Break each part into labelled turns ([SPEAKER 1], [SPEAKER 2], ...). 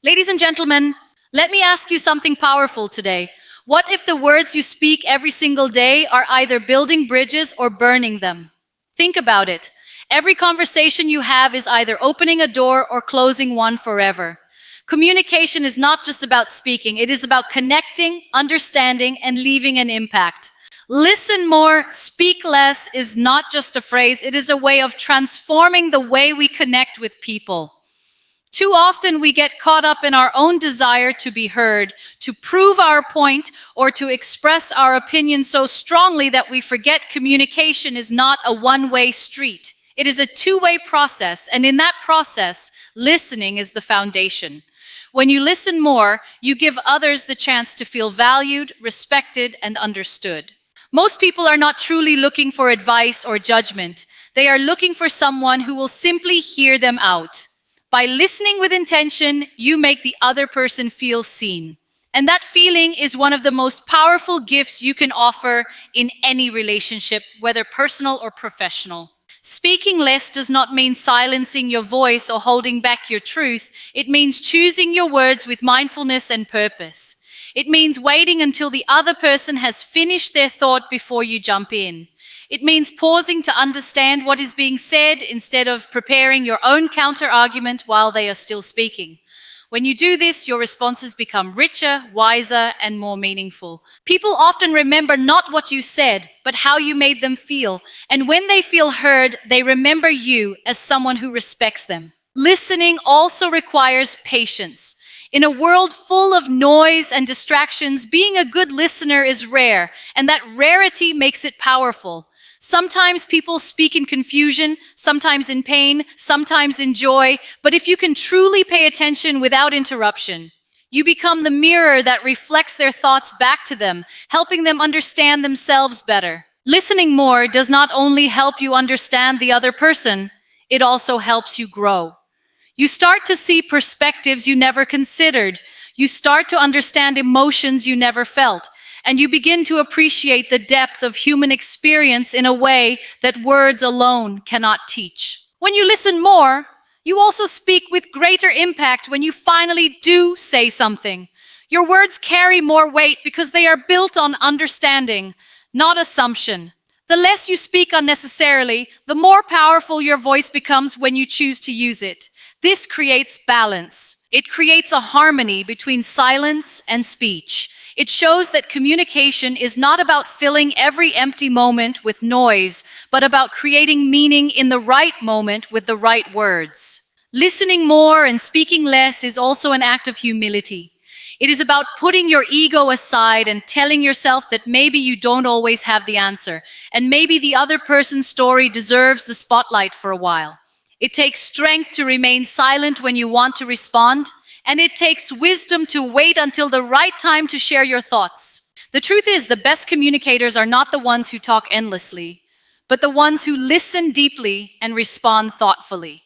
[SPEAKER 1] Ladies and gentlemen, let me ask you something powerful today. What if the words you speak every single day are either building bridges or burning them? Think about it. Every conversation you have is either opening a door or closing one forever. Communication is not just about speaking, it is about connecting, understanding, and leaving an impact. Listen more, speak less is not just a phrase, it is a way of transforming the way we connect with people. Too often we get caught up in our own desire to be heard, to prove our point, or to express our opinion so strongly that we forget communication is not a one-way street. It is a two-way process, and in that process, listening is the foundation. When you listen more, you give others the chance to feel valued, respected, and understood. Most people are not truly looking for advice or judgment. They are looking for someone who will simply hear them out. By listening with intention, you make the other person feel seen. And that feeling is one of the most powerful gifts you can offer in any relationship, whether personal or professional. Speaking less does not mean silencing your voice or holding back your truth. It means choosing your words with mindfulness and purpose. It means waiting until the other person has finished their thought before you jump in. It means pausing to understand what is being said instead of preparing your own counter-argument while they are still speaking. When you do this, your responses become richer, wiser, and more meaningful. People often remember not what you said, but how you made them feel. And when they feel heard, they remember you as someone who respects them. Listening also requires patience. In a world full of noise and distractions, being a good listener is rare, and that rarity makes it powerful. Sometimes people speak in confusion, sometimes in pain, sometimes in joy, but if you can truly pay attention without interruption, you become the mirror that reflects their thoughts back to them, helping them understand themselves better. Listening more does not only help you understand the other person, it also helps you grow. You start to see perspectives you never considered. You start to understand emotions you never felt. And you begin to appreciate the depth of human experience in a way that words alone cannot teach. When you listen more, you also speak with greater impact when you finally do say something. Your words carry more weight because they are built on understanding, not assumption. The less you speak unnecessarily, the more powerful your voice becomes when you choose to use it. This creates balance. It creates a harmony between silence and speech. It shows that communication is not about filling every empty moment with noise, but about creating meaning in the right moment with the right words. Listening more and speaking less is also an act of humility. It is about putting your ego aside and telling yourself that maybe you don't always have the answer, and maybe the other person's story deserves the spotlight for a while. It takes strength to remain silent when you want to respond, and it takes wisdom to wait until the right time to share your thoughts. The truth is, the best communicators are not the ones who talk endlessly, but the ones who listen deeply and respond thoughtfully.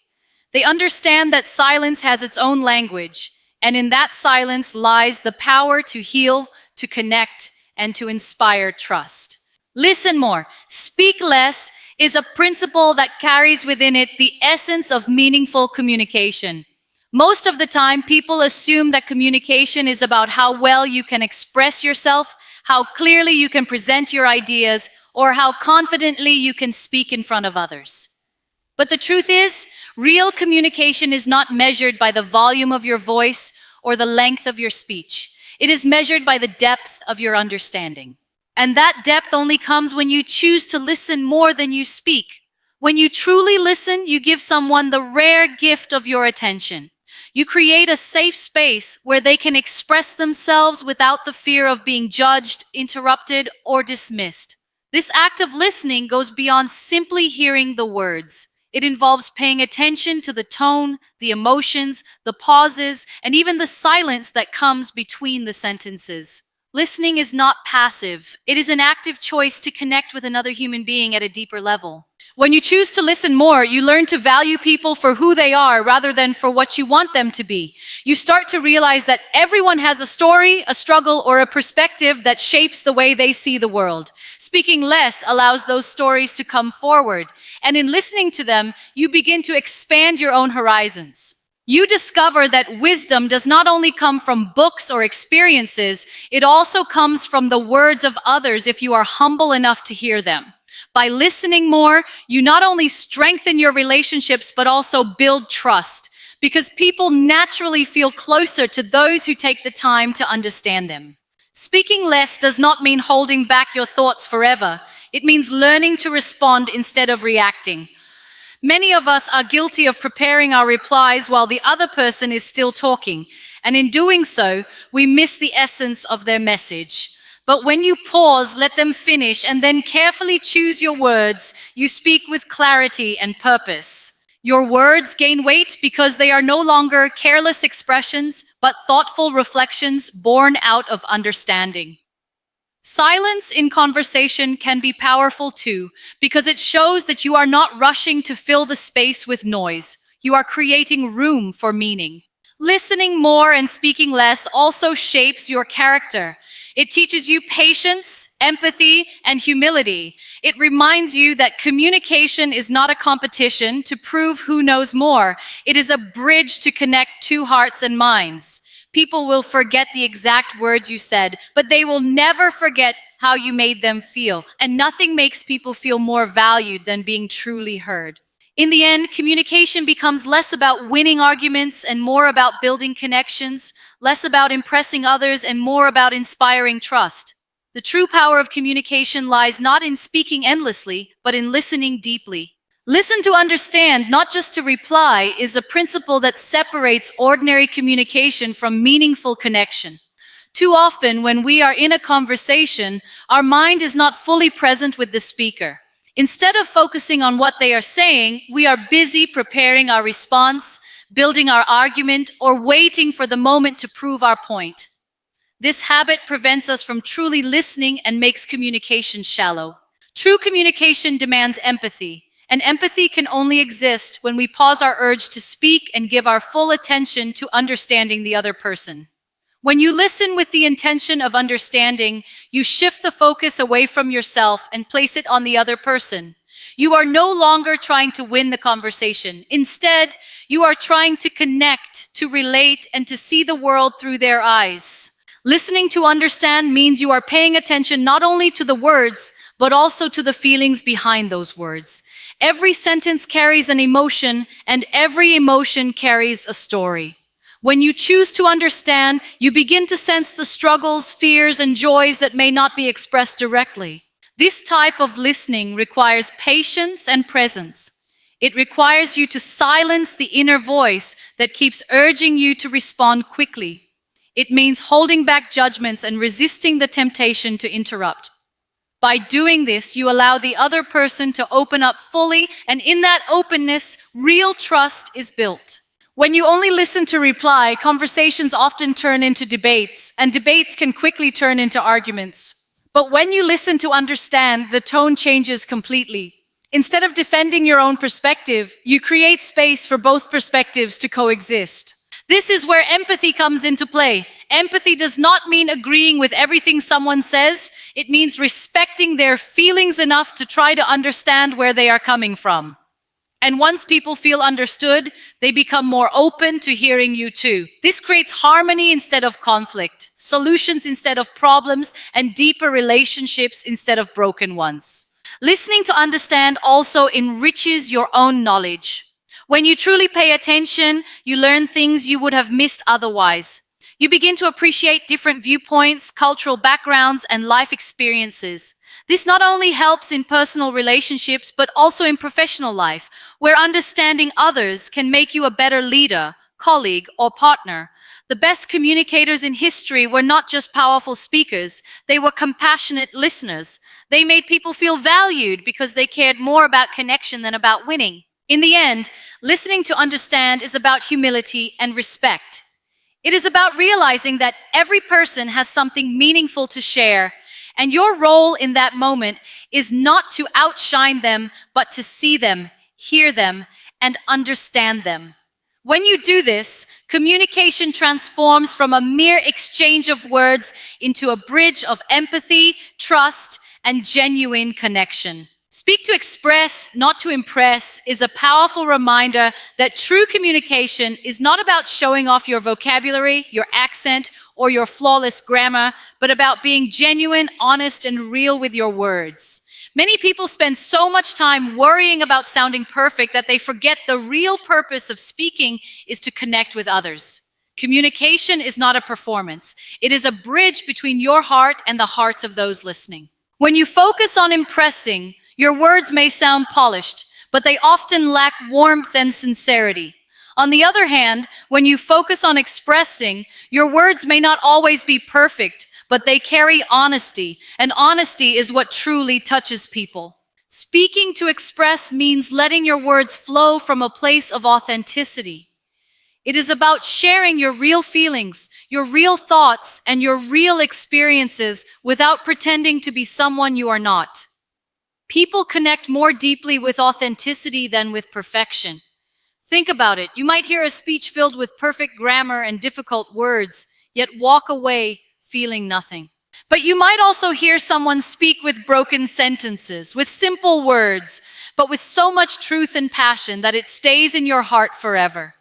[SPEAKER 1] They understand that silence has its own language, and in that silence lies the power to heal, to connect, and to inspire trust. Listen more, speak less is a principle that carries within it the essence of meaningful communication. Most of the time, people assume that communication is about how well you can express yourself, how clearly you can present your ideas, or how confidently you can speak in front of others. But the truth is, real communication is not measured by the volume of your voice or the length of your speech. It is measured by the depth of your understanding. And that depth only comes when you choose to listen more than you speak. When you truly listen, you give someone the rare gift of your attention. You create a safe space where they can express themselves without the fear of being judged, interrupted, or dismissed. This act of listening goes beyond simply hearing the words. It involves paying attention to the tone, the emotions, the pauses, and even the silence that comes between the sentences. Listening is not passive. It is an active choice to connect with another human being at a deeper level. When you choose to listen more, you learn to value people for who they are rather than for what you want them to be. You start to realize that everyone has a story, a struggle, or a perspective that shapes the way they see the world. Speaking less allows those stories to come forward, and in listening to them, you begin to expand your own horizons. You discover that wisdom does not only come from books or experiences, it also comes from the words of others if you are humble enough to hear them. By listening more, you not only strengthen your relationships, but also build trust, because people naturally feel closer to those who take the time to understand them. Speaking less does not mean holding back your thoughts forever. It means learning to respond instead of reacting. Many of us are guilty of preparing our replies while the other person is still talking, and in doing so, we miss the essence of their message. But when you pause, let them finish, and then carefully choose your words, you speak with clarity and purpose. Your words gain weight because they are no longer careless expressions, but thoughtful reflections born out of understanding. Silence in conversation can be powerful too, because it shows that you are not rushing to fill the space with noise. You are creating room for meaning. Listening more and speaking less also shapes your character. It teaches you patience, empathy, and humility. It reminds you that communication is not a competition to prove who knows more. It is a bridge to connect two hearts and minds. People will forget the exact words you said, but they will never forget how you made them feel. And nothing makes people feel more valued than being truly heard. In the end, communication becomes less about winning arguments and more about building connections, less about impressing others and more about inspiring trust. The true power of communication lies not in speaking endlessly, but in listening deeply. Listen to understand, not just to reply, is a principle that separates ordinary communication from meaningful connection. Too often, when we are in a conversation, our mind is not fully present with the speaker. Instead of focusing on what they are saying, we are busy preparing our response, building our argument, or waiting for the moment to prove our point. This habit prevents us from truly listening and makes communication shallow. True communication demands empathy. And empathy can only exist when we pause our urge to speak and give our full attention to understanding the other person. When you listen with the intention of understanding, you shift the focus away from yourself and place it on the other person. You are no longer trying to win the conversation. Instead, you are trying to connect, to relate, and to see the world through their eyes. Listening to understand means you are paying attention not only to the words, but also to the feelings behind those words. Every sentence carries an emotion, and every emotion carries a story. When you choose to understand, you begin to sense the struggles, fears, and joys that may not be expressed directly. This type of listening requires patience and presence. It requires you to silence the inner voice that keeps urging you to respond quickly. It means holding back judgments and resisting the temptation to interrupt. By doing this, you allow the other person to open up fully, and in that openness, real trust is built. When you only listen to reply, conversations often turn into debates, and debates can quickly turn into arguments. But when you listen to understand, the tone changes completely. Instead of defending your own perspective, you create space for both perspectives to coexist. This is where empathy comes into play. Empathy does not mean agreeing with everything someone says. It means respecting their feelings enough to try to understand where they are coming from. And once people feel understood, they become more open to hearing you too. This creates harmony instead of conflict, solutions instead of problems, and deeper relationships instead of broken ones. Listening to understand also enriches your own knowledge. When you truly pay attention, you learn things you would have missed otherwise. You begin to appreciate different viewpoints, cultural backgrounds, and life experiences. This not only helps in personal relationships, but also in professional life, where understanding others can make you a better leader, colleague, or partner. The best communicators in history were not just powerful speakers, they were compassionate listeners. They made people feel valued because they cared more about connection than about winning. In the end, listening to understand is about humility and respect. It is about realizing that every person has something meaningful to share, and your role in that moment is not to outshine them, but to see them, hear them, and understand them. When you do this, communication transforms from a mere exchange of words into a bridge of empathy, trust, and genuine connection. Speak to express, not to impress, is a powerful reminder that true communication is not about showing off your vocabulary, your accent, or your flawless grammar, but about being genuine, honest, and real with your words. Many people spend so much time worrying about sounding perfect that they forget the real purpose of speaking is to connect with others. Communication is not a performance, it is a bridge between your heart and the hearts of those listening. When you focus on impressing, your words may sound polished, but they often lack warmth and sincerity. On the other hand, when you focus on expressing, your words may not always be perfect, but they carry honesty, and honesty is what truly touches people. Speaking to express means letting your words flow from a place of authenticity. It is about sharing your real feelings, your real thoughts, and your real experiences without pretending to be someone you are not. People connect more deeply with authenticity than with perfection. Think about it. You might hear a speech filled with perfect grammar and difficult words, yet walk away feeling nothing. But you might also hear someone speak with broken sentences, with simple words, but with so much truth and passion that it stays in your heart forever.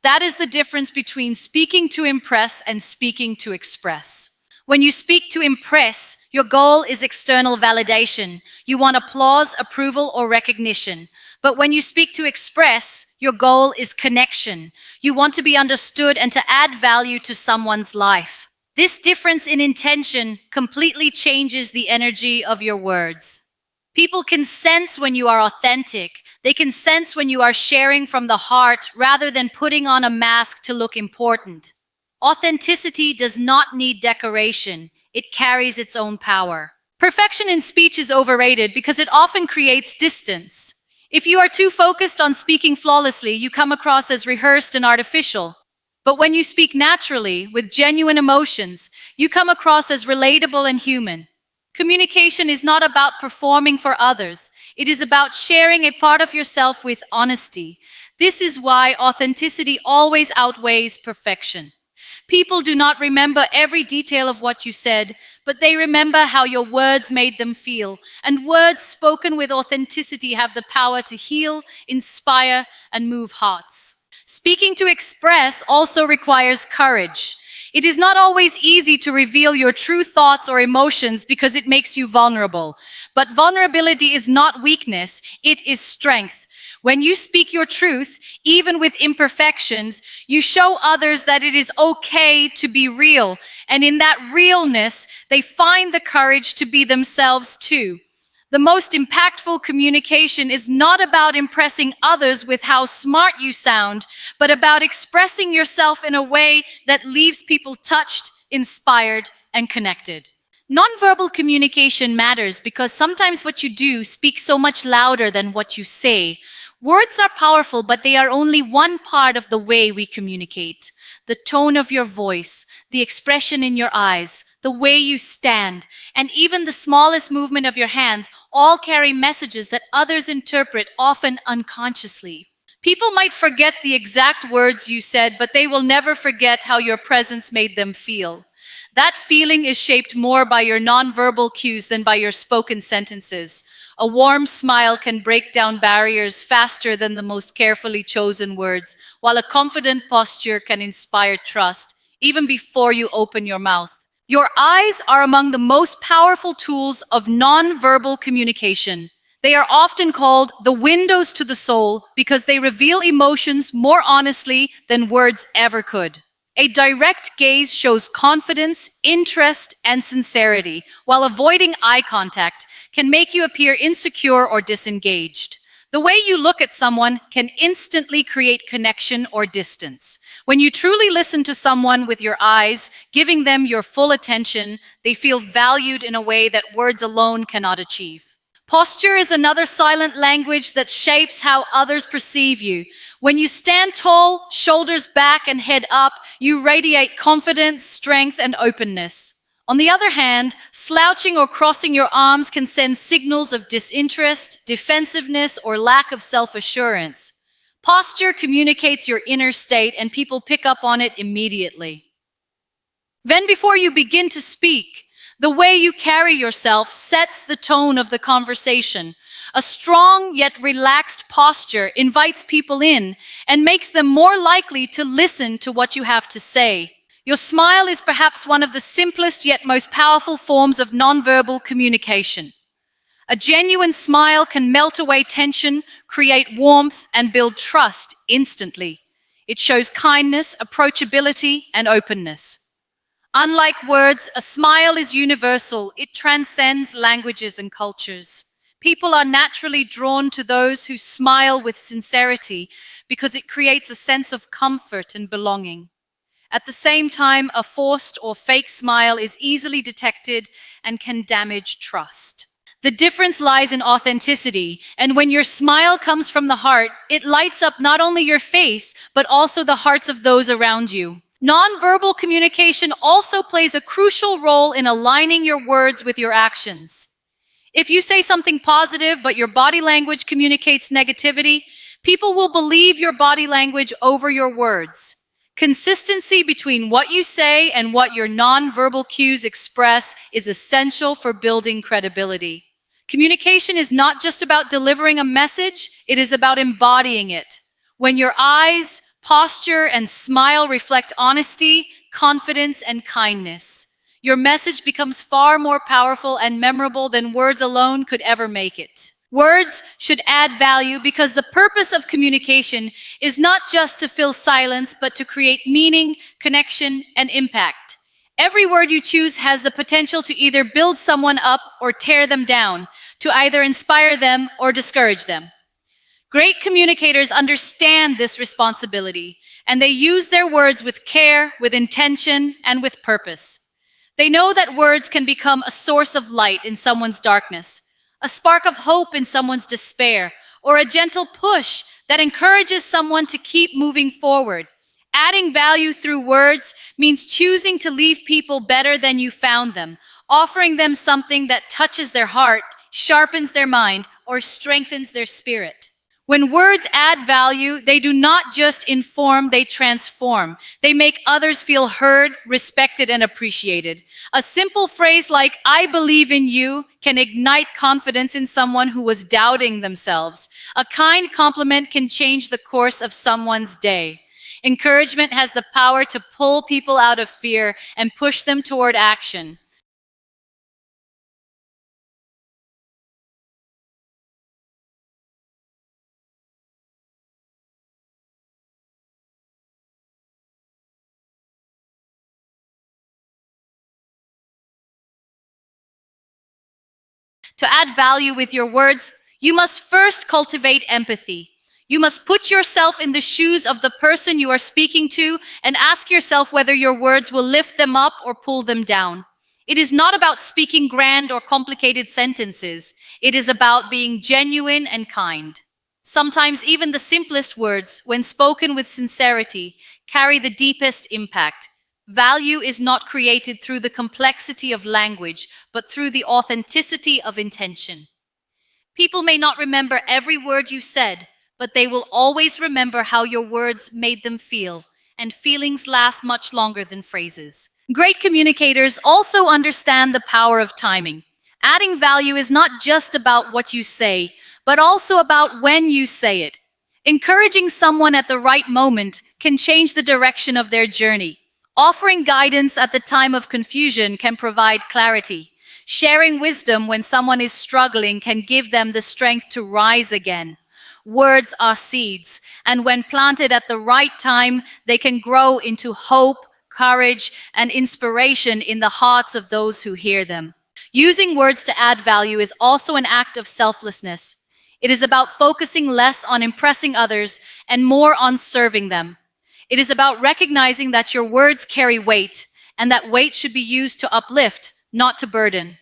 [SPEAKER 1] That is the difference between speaking to impress and speaking to express. When you speak to impress, your goal is external validation. You want applause, approval, or recognition. But when you speak to express, your goal is connection. You want to be understood and to add value to someone's life. This difference in intention completely changes the energy of your words. People can sense when you are authentic. They can sense when you are sharing from the heart rather than putting on a mask to look important. Authenticity does not need decoration. It carries its own power. Perfection in speech is overrated because it often creates distance. If you are too focused on speaking flawlessly, you come across as rehearsed and artificial. But when you speak naturally, with genuine emotions, you come across as relatable and human. Communication is not about performing for others. It is about sharing a part of yourself with honesty. This is why authenticity always outweighs perfection. People do not remember every detail of what you said, but they remember how your words made them feel. And words spoken with authenticity have the power to heal, inspire, and move hearts. Speaking to express also requires courage. It is not always easy to reveal your true thoughts or emotions because it makes you vulnerable. But vulnerability is not weakness, it is strength. When you speak your truth, even with imperfections, you show others that it is okay to be real. And in that realness, they find the courage to be themselves too. The most impactful communication is not about impressing others with how smart you sound, but about expressing yourself in a way that leaves people touched, inspired, and connected. Nonverbal communication matters because sometimes what you do speaks so much louder than what you say. Words are powerful, but they are only one part of the way we communicate. The tone of your voice, the expression in your eyes, the way you stand, and even the smallest movement of your hands all carry messages that others interpret, often unconsciously. People might forget the exact words you said, but they will never forget how your presence made them feel. That feeling is shaped more by your nonverbal cues than by your spoken sentences. A warm smile can break down barriers faster than the most carefully chosen words, while a confident posture can inspire trust, even before you open your mouth. Your eyes are among the most powerful tools of nonverbal communication. They are often called the windows to the soul because they reveal emotions more honestly than words ever could. A direct gaze shows confidence, interest, and sincerity, while avoiding eye contact can make you appear insecure or disengaged. The way you look at someone can instantly create connection or distance. When you truly listen to someone with your eyes, giving them your full attention, they feel valued in a way that words alone cannot achieve. Posture is another silent language that shapes how others perceive you. When you stand tall, shoulders back and head up, you radiate confidence, strength, and openness. On the other hand, slouching or crossing your arms can send signals of disinterest, defensiveness, or lack of self-assurance. Posture communicates your inner state, and people pick up on it immediately. Then, before you begin to speak, the way you carry yourself sets the tone of the conversation. A strong yet relaxed posture invites people in and makes them more likely to listen to what you have to say. Your smile is perhaps one of the simplest yet most powerful forms of nonverbal communication. A genuine smile can melt away tension, create warmth, and build trust instantly. It shows kindness, approachability, and openness. Unlike words, a smile is universal. It transcends languages and cultures. People are naturally drawn to those who smile with sincerity because it creates a sense of comfort and belonging. At the same time, a forced or fake smile is easily detected and can damage trust. The difference lies in authenticity, and when your smile comes from the heart, it lights up not only your face, but also the hearts of those around you. Nonverbal communication also plays a crucial role in aligning your words with your actions. If you say something positive, but your body language communicates negativity, people will believe your body language over your words. Consistency between what you say and what your nonverbal cues express is essential for building credibility. Communication is not just about delivering a message, it is about embodying it. When your eyes, posture, and smile reflect honesty, confidence, and kindness, your message becomes far more powerful and memorable than words alone could ever make it. Words should add value because the purpose of communication is not just to fill silence, but to create meaning, connection, and impact. Every word you choose has the potential to either build someone up or tear them down, to either inspire them or discourage them. Great communicators understand this responsibility, and they use their words with care, with intention, and with purpose. They know that words can become a source of light in someone's darkness, a spark of hope in someone's despair, or a gentle push that encourages someone to keep moving forward. Adding value through words means choosing to leave people better than you found them, offering them something that touches their heart, sharpens their mind, or strengthens their spirit. When words add value, they do not just inform, they transform. They make others feel heard, respected, and appreciated. A simple phrase like, "I believe in you," can ignite confidence in someone who was doubting themselves. A kind compliment can change the course of someone's day. Encouragement has the power to pull people out of fear and push them toward action. To add value with your words, you must first cultivate empathy. You must put yourself in the shoes of the person you are speaking to and ask yourself whether your words will lift them up or pull them down. It is not about speaking grand or complicated sentences. It is about being genuine and kind. Sometimes even the simplest words, when spoken with sincerity, carry the deepest impact. Value is not created through the complexity of language, but through the authenticity of intention. People may not remember every word you said, but they will always remember how your words made them feel, and feelings last much longer than phrases. Great communicators also understand the power of timing. Adding value is not just about what you say, but also about when you say it. Encouraging someone at the right moment can change the direction of their journey. Offering guidance at the time of confusion can provide clarity. Sharing wisdom when someone is struggling can give them the strength to rise again. Words are seeds, and when planted at the right time, they can grow into hope, courage, and inspiration in the hearts of those who hear them. Using words to add value is also an act of selflessness. It is about focusing less on impressing others and more on serving them. It is about recognizing that your words carry weight, and that weight should be used to uplift, not to burden.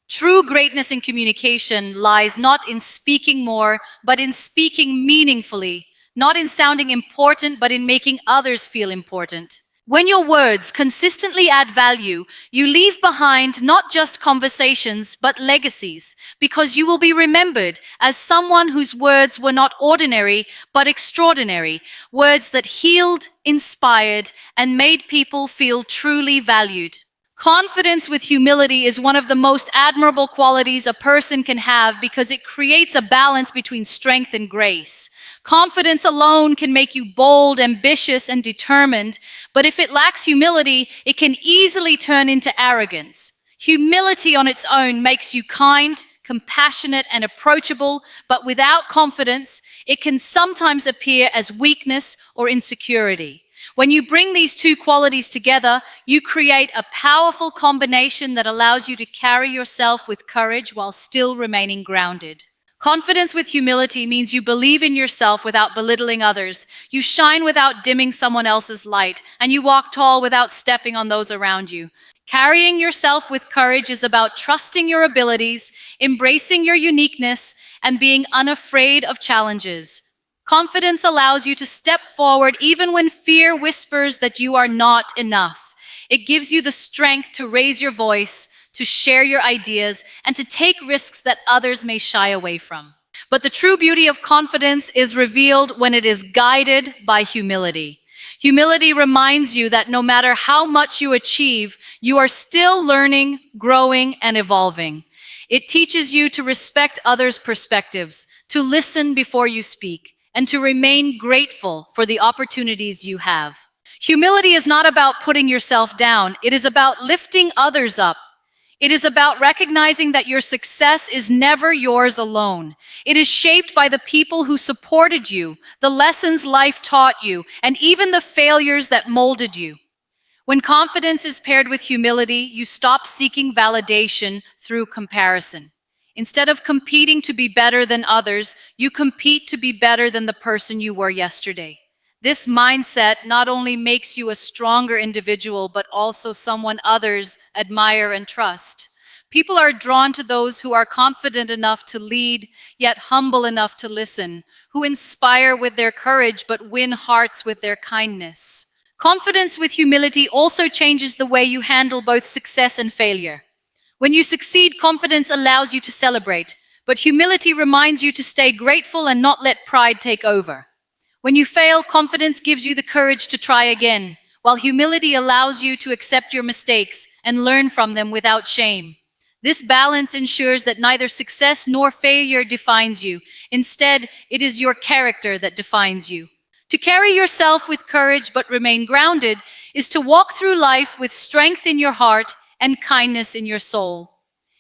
[SPEAKER 1] True greatness in communication lies not in speaking more, but in speaking meaningfully, not in sounding important, but in making others feel important. When your words consistently add value, you leave behind not just conversations, but legacies, because you will be remembered as someone whose words were not ordinary, but extraordinary, words that healed, inspired, and made people feel truly valued. Confidence with humility is one of the most admirable qualities a person can have because it creates a balance between strength and grace. Confidence alone can make you bold, ambitious, and determined, but if it lacks humility, it can easily turn into arrogance. Humility on its own makes you kind, compassionate, and approachable, but without confidence, it can sometimes appear as weakness or insecurity. When you bring these two qualities together, you create a powerful combination that allows you to carry yourself with courage while still remaining grounded. Confidence with humility means you believe in yourself without belittling others, you shine without dimming someone else's light, and you walk tall without stepping on those around you. Carrying yourself with courage is about trusting your abilities, embracing your uniqueness, and being unafraid of challenges. Confidence allows you to step forward even when fear whispers that you are not enough. It gives you the strength to raise your voice, to share your ideas, and to take risks that others may shy away from. But the true beauty of confidence is revealed when it is guided by humility. Humility reminds you that no matter how much you achieve, you are still learning, growing, and evolving. It teaches you to respect others' perspectives, to listen before you speak, and to remain grateful for the opportunities you have. Humility is not about putting yourself down, it is about lifting others up. It is about recognizing that your success is never yours alone. It is shaped by the people who supported you, the lessons life taught you, and even the failures that molded you. When confidence is paired with humility, you stop seeking validation through comparison. Instead of competing to be better than others, you compete to be better than the person you were yesterday. This mindset not only makes you a stronger individual, but also someone others admire and trust. People are drawn to those who are confident enough to lead, yet humble enough to listen, who inspire with their courage, but win hearts with their kindness. Confidence with humility also changes the way you handle both success and failure. When you succeed, confidence allows you to celebrate, but humility reminds you to stay grateful and not let pride take over. When you fail, confidence gives you the courage to try again, while humility allows you to accept your mistakes and learn from them without shame. This balance ensures that neither success nor failure defines you. Instead, it is your character that defines you. To carry yourself with courage but remain grounded is to walk through life with strength in your heart and kindness in your soul.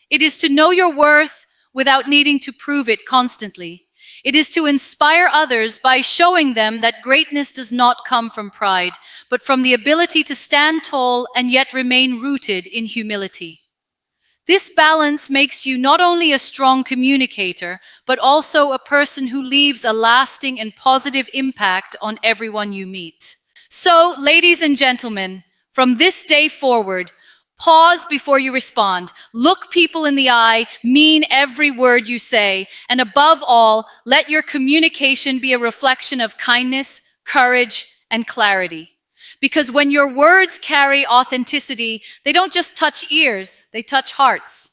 [SPEAKER 1] It is to know your worth without needing to prove it constantly. It is to inspire others by showing them that greatness does not come from pride, but from the ability to stand tall and yet remain rooted in humility. This balance makes you not only a strong communicator, but also a person who leaves a lasting and positive impact on everyone you meet. So, ladies and gentlemen, from this day forward, pause before you respond. Look people in the eye, mean every word you say, and above all, let your communication be a reflection of kindness, courage, and clarity. Because when your words carry authenticity, they don't just touch ears, they touch hearts.